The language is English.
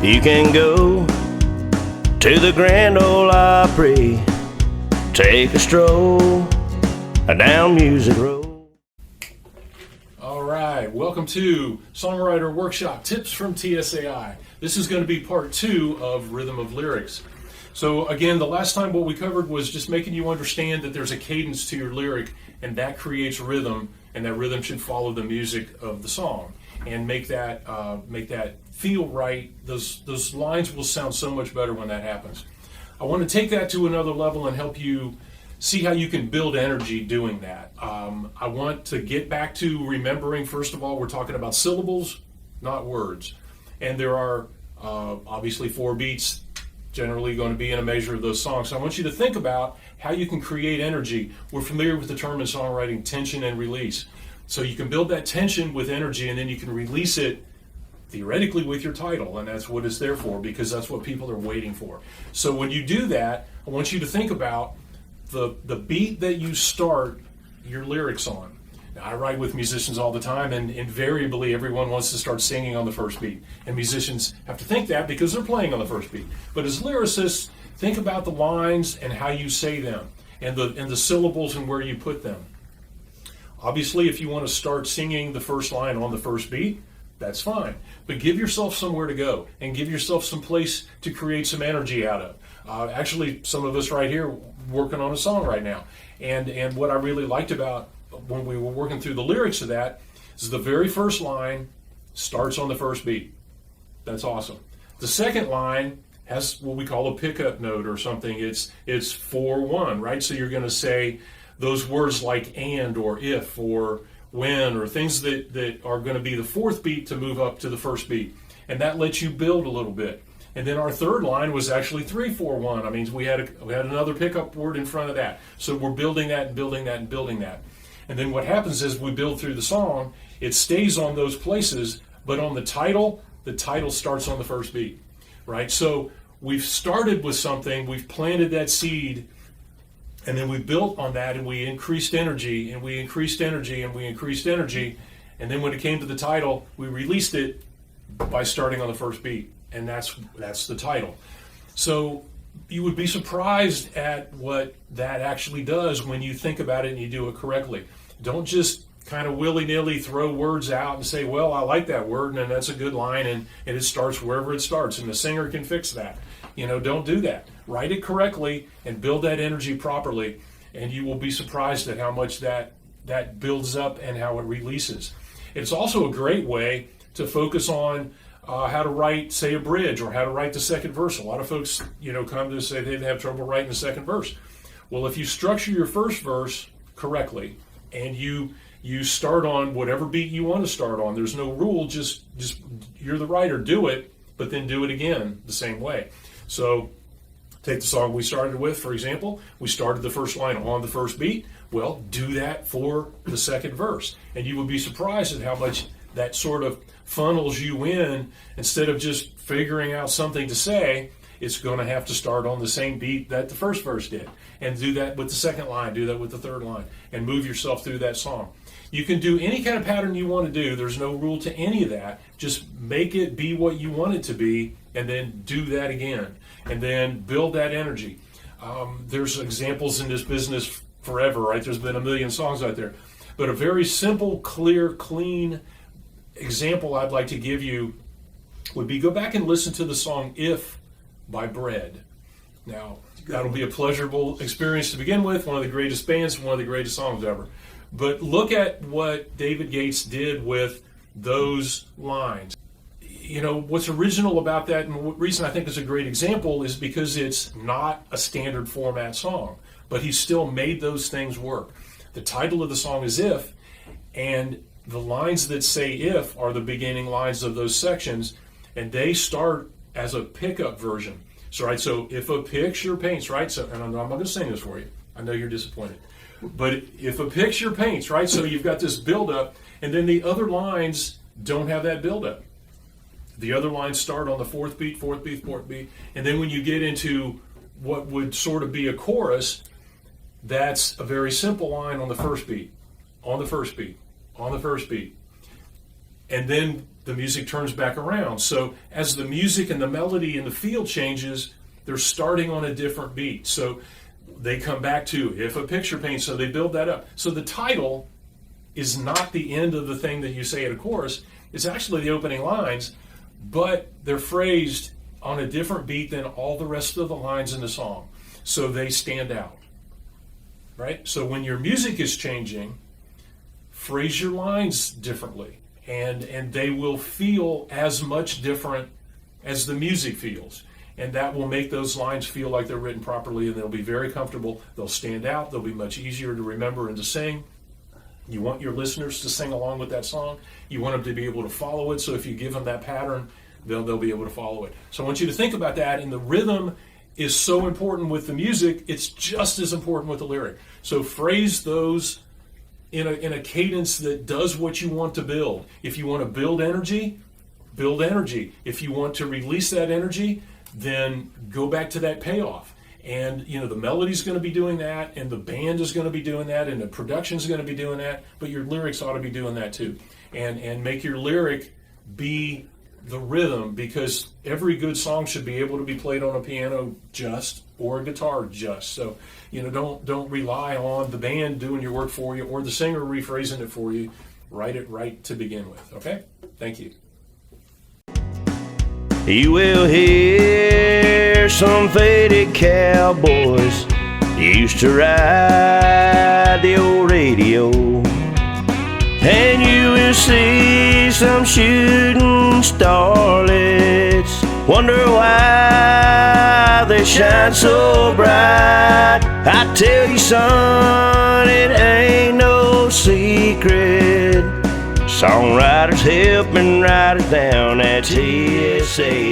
You can go to the Grand Ole Opry, take a stroll down Music Road. All right, welcome to Songwriter Workshop Tips from TSAI. This is going to be part 2 of Rhythm of Lyrics. So again, the last time what we covered was just making you understand that there's a cadence to your lyric, and that creates rhythm, and that rhythm should follow the music of the song and make that feel right. Those lines will sound so much better when that happens. I want to take that to another level and help you see how you can build energy doing that. I want to get back to remembering, first of all, we're talking about syllables, not words. And there are obviously 4 beats generally going to be in a measure of those songs. So I want you to think about how you can create energy. We're familiar with the term in songwriting, tension and release. So you can build that tension with energy, and then you can release it theoretically with your title, and that's what it's there for, because that's what people are waiting for. So when you do that, I want you to think about the beat that you start your lyrics on. Now, I write with musicians all the time, and invariably everyone wants to start singing on the first beat. And musicians have to think that because they're playing on the first beat. But as lyricists, think about the lines and how you say them, and the syllables and where you put them. Obviously, if you want to start singing the first line on the first beat, that's fine. But give yourself somewhere to go, and give yourself some place to create some energy out of. Actually, some of us right here working on a song right now. And what I really liked about when we were working through the lyrics of that is the very first line starts on the first beat. That's awesome. The second line has what we call a pickup note or something. It's 4-1, right? So you're going to say those words like and or if or when, or things that are going to be the fourth beat to move up to the first beat. And that lets you build a little bit. And then our third line was actually 3-4-1. I mean, we had another pickup word in front of that. So we're building that and building that and building that. And then what happens is we build through the song, it stays on those places, but on the title starts on the first beat, right? So we've started with something, we've planted that seed, and then we built on that, and we increased energy, and we increased energy, and we increased energy. And then when it came to the title, we released it by starting on the first beat. And that's the title. So you would be surprised at what that actually does when you think about it and you do it correctly. Don't just kind of willy-nilly throw words out and say, well, I like that word, and that's a good line, and it starts wherever it starts, and the singer can fix that. Don't do that. Write it correctly and build that energy properly, and you will be surprised at how much that builds up and how it releases. It's also a great way to focus on how to write, say, a bridge, or how to write the second verse. A lot of folks, come to say they have trouble writing the second verse. Well, if you structure your first verse correctly, and you start on whatever beat you want to start on, there's no rule, just you're the writer, do it, but then do it again the same way. So take the song we started with, for example. We started the first line on the first beat. Well, do that for the second verse. And you would be surprised at how much that sort of funnels you in. Instead of just figuring out something to say, it's going to have to start on the same beat that the first verse did. And do that with the second line, do that with the third line, and move yourself through that song. You can do any kind of pattern you want to do. There's no rule to any of that. Just make it be what you want it to be, and then do that again. And then build that energy. There's examples in this business forever, right? There's been a million songs out there. But a very simple, clear, clean example I'd like to give you would be, go back and listen to the song If by Bread. Now, that'll be a pleasurable experience to begin with. One of the greatest bands, one of the greatest songs ever. But look at what David Gates did with those lines. What's original about that, and the reason I think it's a great example, is because it's not a standard format song, but he still made those things work. The title of the song is If, and the lines that say if are the beginning lines of those sections, and they start as a pickup version. So if a picture paints, right? So, and I'm not going to sing this for you. I know you're disappointed. But if a picture paints, right? So you've got this buildup, and then the other lines don't have that buildup. The other lines start on the fourth beat, and then when you get into what would sort of be a chorus, that's a very simple line on the first beat, on the first beat, on the first beat. and then the music turns back around. So as the music and the melody and the feel changes, they're starting on a different beat. So they come back to if a picture paints, so they build that up. So the title is not the end of the thing that you say at a chorus. It's actually the opening lines, but they're phrased on a different beat than all the rest of the lines in the song. So they stand out, right? So when your music is changing, phrase your lines differently, and they will feel as much different as the music feels. And that will make those lines feel like they're written properly, and they'll be very comfortable. They'll stand out. They'll be much easier to remember and to sing. You want your listeners to sing along with that song. You want them to be able to follow it. So if you give them that pattern, they'll be able to follow it. So I want you to think about that. And the rhythm is so important with the music. It's just as important with the lyric. So phrase those in a cadence that does what you want to build. If you want to build energy, build energy. If you want to release that energy, then go back to that payoff. And the melody's going to be doing that, and the band is going to be doing that, and the production's going to be doing that, but your lyrics ought to be doing that too. And make your lyric be the rhythm, because every good song should be able to be played on a piano just, or a guitar just. So don't rely on the band doing your work for you or the singer rephrasing it for you. Write it right to begin with. Okay? Thank you. You will hear some faded cowboys used to ride the old radio, and you will see some shooting starlets wonder why they shine so bright. I tell you, son, it ain't no secret. Songwriters helping writers down at TSAI.